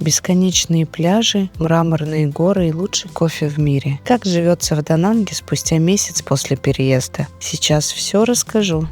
Бесконечные пляжи, мраморные горы и лучший кофе в мире. Как живется в Дананге спустя месяц после переезда? Сейчас все расскажу.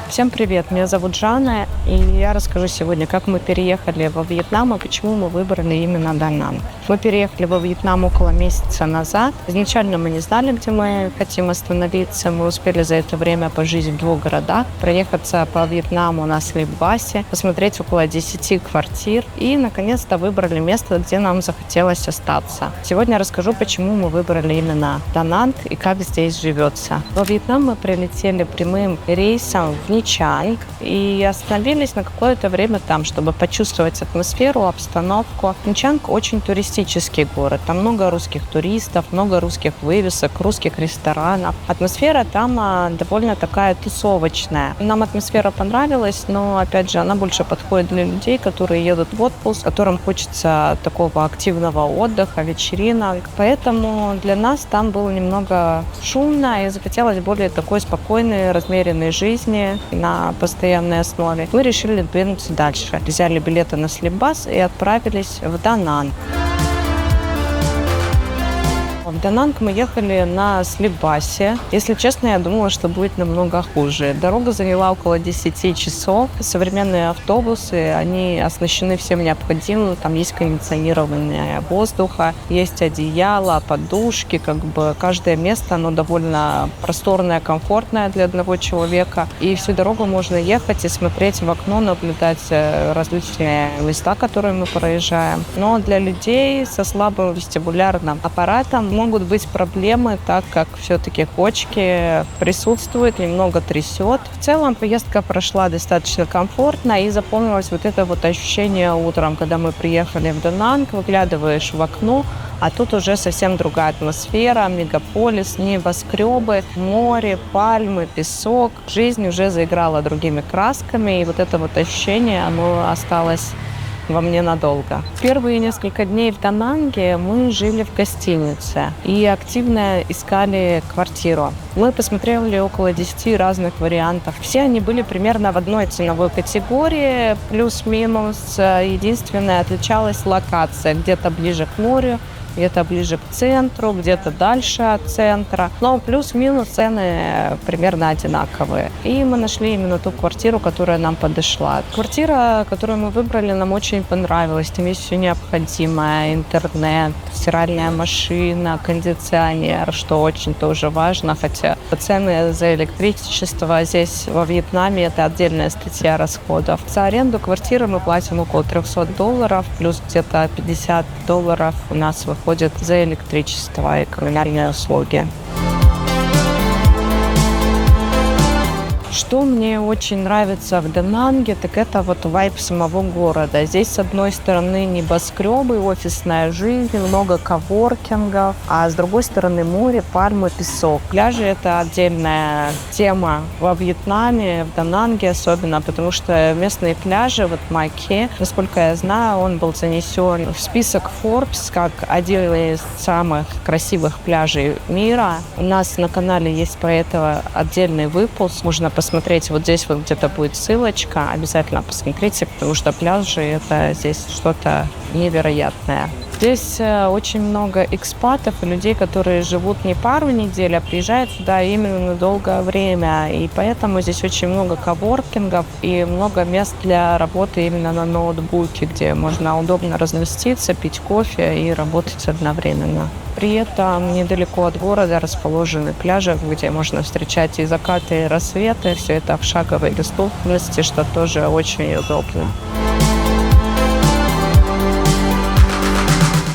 Всем привет, меня зовут Жанна, и я расскажу сегодня, как мы переехали во Вьетнам и почему мы выбрали именно Дананг. Мы переехали во Вьетнам около месяца назад. Изначально мы не знали, где мы хотим остановиться. Мы успели за это время пожить в 2 городах, проехаться по Вьетнаму на Слипбасе, посмотреть около 10 квартир и, наконец-то, выбрали место, где нам захотелось остаться. Сегодня расскажу, почему мы выбрали именно Дананг и как здесь живется. Во Вьетнам мы прилетели прямым рейсом в Ничанг и остановились на какое-то время там, чтобы почувствовать атмосферу, обстановку. Ничанг очень туристический город. Там много русских туристов, много русских вывесок, русских ресторанов. Атмосфера там довольно такая тусовочная. Нам атмосфера понравилась, но, опять же, она больше подходит для людей, которые едут в отпуск, которым хочется такого активного отдыха, вечеринок. Поэтому для нас там было немного шумно и захотелось более такой спокойной, размеренной жизни на постоянной основе. Мы решили двинуться дальше. Взяли билеты на Слипбас и отправились в Дананг. В Дананг мы ехали на Слипбасе. Если честно, я думала, что будет намного хуже. Дорога заняла около 10 часов. Современные автобусы, они оснащены всем необходимым. Там есть кондиционирование воздуха, есть одеяло, подушки. Каждое место, оно довольно просторное, комфортное для одного человека. И всю дорогу можно ехать и смотреть в окно, наблюдать различные места, которые мы проезжаем. Но для людей со слабым вестибулярным аппаратом могут быть проблемы, так как все-таки кочки присутствуют, немного трясет. В целом поездка прошла достаточно комфортно и запомнилось вот это вот ощущение утром, когда мы приехали в Дананг, выглядываешь в окно, а тут уже совсем другая атмосфера, мегаполис, небоскребы, море, пальмы, песок. Жизнь уже заиграла другими красками, и вот это вот ощущение, оно осталось во мне надолго. Первые несколько дней в Дананге мы жили в гостинице и активно искали квартиру. Мы посмотрели около 10 разных вариантов. Все они были примерно в одной ценовой категории, плюс-минус. Единственное, отличалась локация, где-то ближе к морю, где-то ближе к центру, где-то дальше от центра. Но плюс-минус цены примерно одинаковые. И мы нашли именно ту квартиру, которая нам подошла. Квартира, которую мы выбрали, нам очень понравилась. Там есть все необходимое. Интернет, стиральная машина, кондиционер, что очень тоже важно. Хотя цены за электричество здесь, во Вьетнаме, это отдельная статья расходов. За аренду квартиры мы платим около $300, плюс где-то $50 у нас выходит за электричество и коммунальные услуги. Что мне очень нравится в Дананге, так это вот вайб самого города. Здесь, с одной стороны, небоскребы, офисная жизнь, много коворкингов, а с другой стороны море, пальмы, песок. Пляжи – это отдельная тема во Вьетнаме, в Дананге особенно, потому что местные пляжи, вот Майке, насколько я знаю, он был занесен в список Forbes как один из самых красивых пляжей мира. У нас на канале есть про это отдельный выпуск, можно посмотреть, вот здесь вот где-то будет ссылочка, обязательно посмотрите, потому что пляжи – это здесь что-то невероятное. Здесь очень много экспатов и людей, которые живут не пару недель, а приезжают сюда именно на долгое время. И поэтому здесь очень много коворкингов и много мест для работы именно на ноутбуке, где можно удобно разместиться, пить кофе и работать одновременно. При этом недалеко от города расположены пляжи, где можно встречать и закаты, и рассветы. Все это в шаговой доступности, что тоже очень удобно.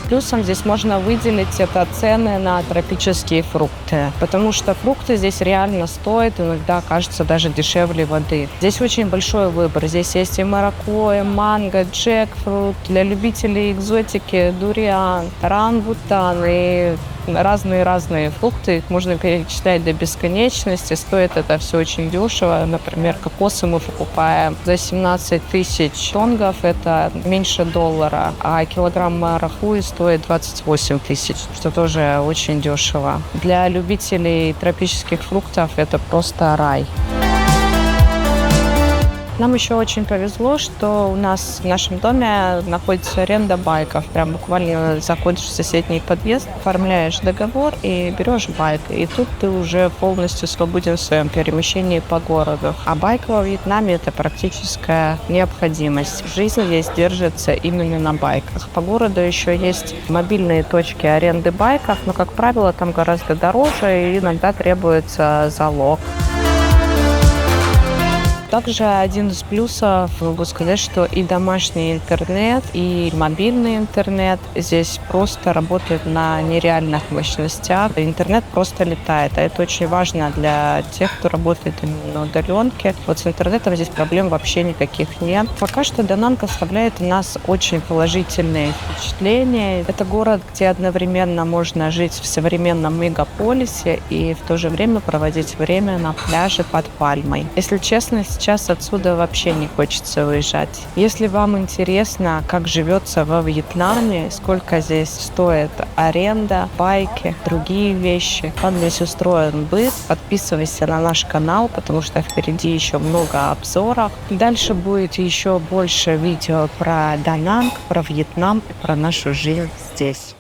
Плюсом здесь можно выделить это цены на тропические фрукты, потому что фрукты здесь реально стоят, иногда кажется даже дешевле воды. Здесь очень большой выбор. Здесь есть и маракуйя, манго, джекфрут, для любителей экзотики, дуриан, орангутан и разные-разные фрукты, их можно перечислять до бесконечности. Стоит это все очень дешево. Например, кокосы мы покупаем за 17 тысяч тонгов, это меньше $1, а килограмм марахуи стоит 28 тысяч, что тоже очень дешево. Для любителей тропических фруктов это просто рай. Нам еще очень повезло, что у нас в нашем доме находится аренда байков. Прям буквально заходишь в соседний подъезд, оформляешь договор и берешь байк. И тут ты уже полностью свободен в своем перемещении по городу. А байк во Вьетнаме – это практическая необходимость. Жизнь здесь держится именно на байках. По городу еще есть мобильные точки аренды байков, но, как правило, там гораздо дороже и иногда требуется залог. Также один из плюсов, могу сказать, что и домашний интернет, и мобильный интернет здесь просто работают на нереальных мощностях. Интернет просто летает, а это очень важно для тех, кто работает именно на удаленке. Вот с интернетом здесь проблем вообще никаких нет. Пока что Дананг оставляет у нас очень положительные впечатления. Это город, где одновременно можно жить в современном мегаполисе и в то же время проводить время на пляже под пальмой. Если честно, сейчас отсюда вообще не хочется уезжать. Если вам интересно, как живется во Вьетнаме, сколько здесь стоит аренда, байки, другие вещи, как здесь устроен быт, подписывайся на наш канал, потому что впереди еще много обзоров. Дальше будет еще больше видео про Дананг, про Вьетнам и про нашу жизнь здесь.